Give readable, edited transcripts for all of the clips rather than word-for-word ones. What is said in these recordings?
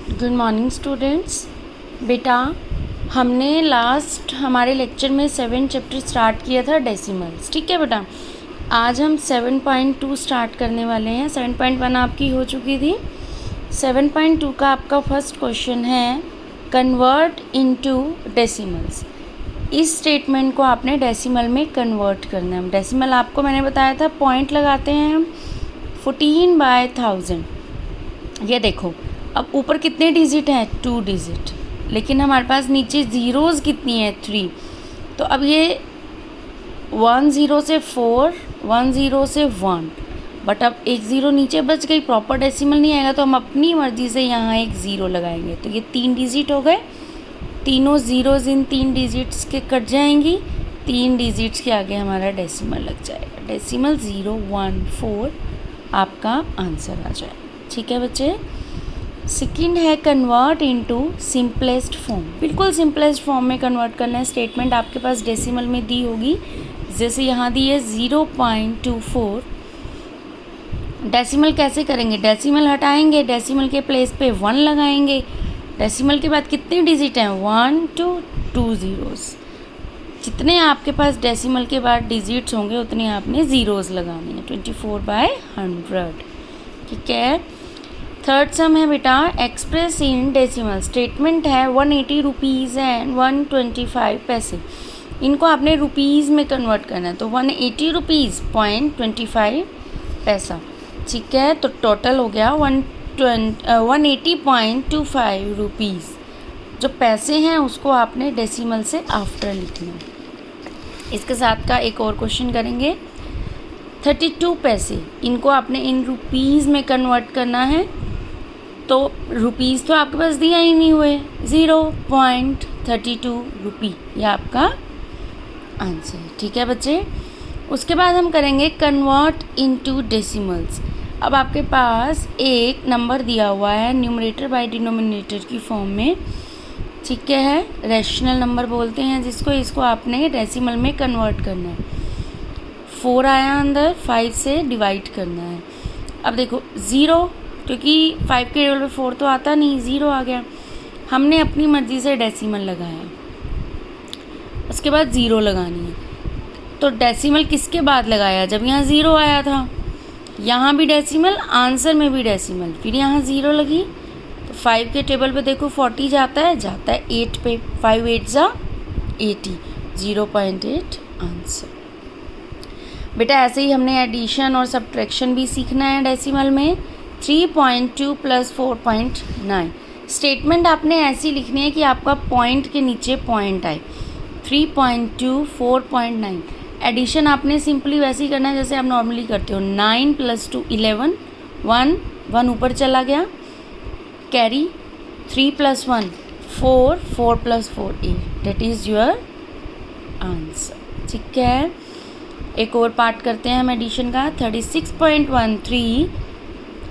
Good morning students. बेटा, हमने last हमारे लेक्चर में 7 चैप्टर स्टार्ट किया था डेसिमल्स। ठीक है बेटा, आज हम 7.2 स्टार्ट करने वाले हैं। 7.1 आपकी हो चुकी थी। 7.2 का आपका फर्स्ट क्वेश्चन है कन्वर्ट इनटू डेसिमल्स। इस स्टेटमेंट को आपने डेसिमल में कन्वर्ट करना है। डेसिमल आपको मैंने बताया था पॉइंट लगाते हैं हम 14/1000। ये देखो, अब ऊपर कितने डिजिट हैं? 2 डिजिट, लेकिन हमारे पास नीचे ज़ीरोज़ कितनी है? 3। तो अब ये 1 0 से 4, 1 0 से 1, बट अब एक ज़ीरो नीचे बच गई। प्रॉपर डेसिमल नहीं आएगा तो हम अपनी मर्ज़ी से यहाँ एक ज़ीरो लगाएंगे। तो ये 3 डिजिट हो गए। तीनों ज़ीरोज़ इन 3 डिजिट्स के कट जाएंगी। 3 डिजिट्स के आगे हमारा डेसिमल लग जाएगा। डेसिमल 014 आपका आंसर आ जाएगा। ठीक है बच्चे। सेकेंड है कन्वर्ट इनटू सिंपलेस्ट फॉर्म। बिल्कुल सिंपलेस्ट फॉर्म में कन्वर्ट करना है। स्टेटमेंट आपके पास डेसिमल में दी होगी, जैसे यहाँ दी है 0.24। डेसिमल कैसे करेंगे? डेसिमल हटाएंगे, डेसिमल के प्लेस पे 1 लगाएंगे। डेसिमल के बाद कितने डिजिट हैं? 1 to 2 ज़ीरोज़। जितने आपके पास डेसिमल के बाद डिजिट्स होंगे उतने आपने ज़ीरोज़ लगाने हैं। 24/100। ठीक है। थर्ड सम है बेटा एक्सप्रेस इन डेसिमल। स्टेटमेंट है 180 रुपीज़ एंड 125 पैसे। इनको आपने रुपीज़ में कन्वर्ट करना है। तो 180 रुपीज़ .25 पैसा। ठीक है, तो टोटल हो गया 180.25 रुपीज़। जो पैसे हैं उसको आपने डेसिमल से आफ्टर लिखना है। इसके साथ का एक और क्वेश्चन करेंगे। 32 पैसे, इनको आपने इन रुपीज़ में कन्वर्ट करना है। तो रुपीज़ तो आपके पास दिया ही नहीं हुए, 0.32 रुपी, यह आपका आंसर है। ठीक है बच्चे। उसके बाद हम करेंगे कन्वर्ट इनटू डेसिमल्स। अब आपके पास एक नंबर दिया हुआ है न्यूमरेटर बाय डिनोमिनेटर की फॉर्म में। ठीक है, रैशनल नंबर बोलते हैं जिसको। इसको आपने डेसिमल में कन्वर्ट करना है। 4 आया अंदर, 5 से डिवाइड करना है। अब देखो 0, क्योंकि 5 के टेबल पे 4 तो आता नहीं, 0 आ गया। हमने अपनी मर्ज़ी से डेसिमल लगाया, उसके बाद 0 लगानी है। तो डेसिमल किसके बाद लगाया? जब यहाँ 0 आया था। यहाँ भी डेसिमल, आंसर में भी डेसिमल, फिर यहाँ 0 लगी। तो 5 के टेबल पे देखो 40 जाता है 8 पे। 5 8 जा 80, 0.8 आंसर। बेटा ऐसे ही हमने एडिशन और सब्ट्रैक्शन भी सीखना है डेसिमल में। 3.2 + 4.9। स्टेटमेंट आपने ऐसी लिखनी है कि आपका पॉइंट के नीचे पॉइंट आए। 3.2 4.9। एडिशन आपने सिंपली वैसे ही करना है जैसे आप नॉर्मली करते हो। 9 + 2 11, 1 ऊपर चला गया, carry 3 + 1 4, 4 + 4 8। That is your answer. ठीक है। एक और पार्ट करते हैं हम एडिशन का। 36.13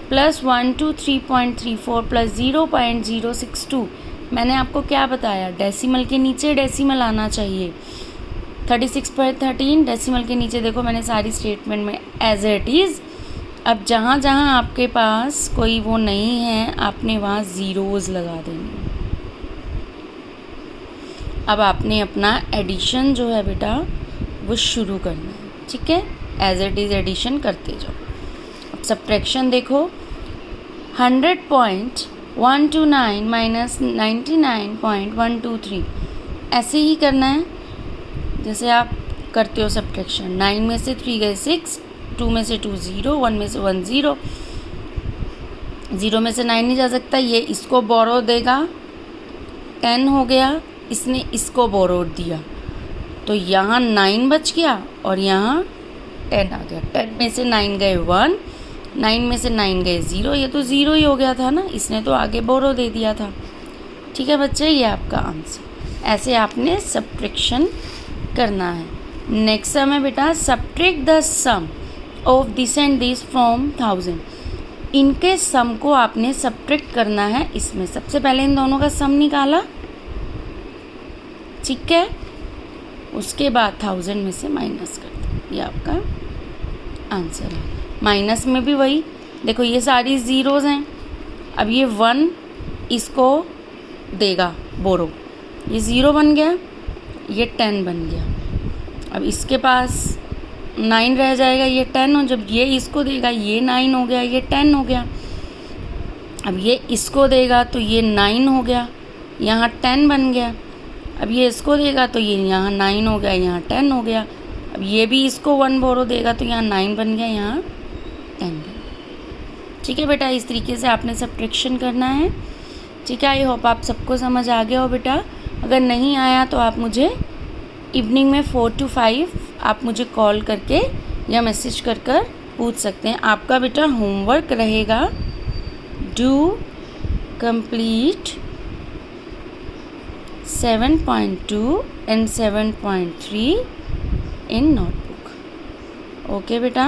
+ 123.34 + 0.062। मैंने आपको क्या बताया? डेसिमल के नीचे डेसिमल आना चाहिए। 36.13 डेसिमल के नीचे देखो, मैंने सारी स्टेटमेंट में एज इट इज़। अब जहाँ जहाँ आपके पास कोई वो नहीं है, आपने वहाँ ज़ीरोज़ लगा देंगे। अब आपने अपना एडिशन जो है बेटा वो शुरू करना है। ठीक है, एज इट इज़ एडिशन करते जाओ। अब सब्ट्रैक्शन देखो, 100.129 - 99.123। ऐसे ही करना है जैसे आप करते हो सब्ट्रैक्शन। 9 में से 3 गए 6, 2 में से 2 0, 1 में से 1 0, 0 में से 9 नहीं जा सकता, ये इसको बोरो देगा। 10 हो गया, इसने इसको बोरो दिया, तो यहाँ 9 बच गया और यहाँ 10 आ गया। 10 में से 9 गए 1, 9 में से 9 गए 0, ये तो 0 ही हो गया था ना, इसने तो आगे बोरो दे दिया था। ठीक है बच्चे, ये आपका आंसर। ऐसे आपने सब्ट्रैक्शन करना है। नेक्स्ट सम है बेटा subtract the sum of this and this from 1000। इनके सम को आपने सब्ट्रैक्ट करना है इसमें। सबसे पहले इन दोनों का सम निकाला, ठीक है, उसके बाद 1000 में से माइनस कर दो। ये आपका आंसर है। माइनस में भी वही देखो, ये सारी ज़ीरोज़ हैं। अब ये 1 इसको देगा बोरो। ये 0 बन गया, ये 10 बन गया। अब इसके पास 9 रह जाएगा, ये 10 हो, जब ये इसको देगा ये 9 हो गया, ये 10 हो गया। अब ये इसको देगा तो ये 9 हो गया, यहाँ 10 बन गया। अब ये इसको देगा तो ये यहाँ 9 हो गया, यहाँ 10 हो गया। अब ये भी इसको 1 बोरो देगा तो यहाँ 9 बन गया, यहाँ 10 बन गया। ठीक है बेटा, इस तरीके से आपने सब्ट्रैक्शन करना है। ठीक है, आई होप आप सबको समझ आ गया हो बेटा। अगर नहीं आया तो आप मुझे इवनिंग में 4 to 5 आप मुझे कॉल करके या मैसेज कर पूछ सकते हैं। आपका बेटा होमवर्क रहेगा, do complete 7.2 and 7.3 in notebook. Okay beta,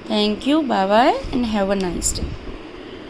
thank you, bye bye and have a nice day.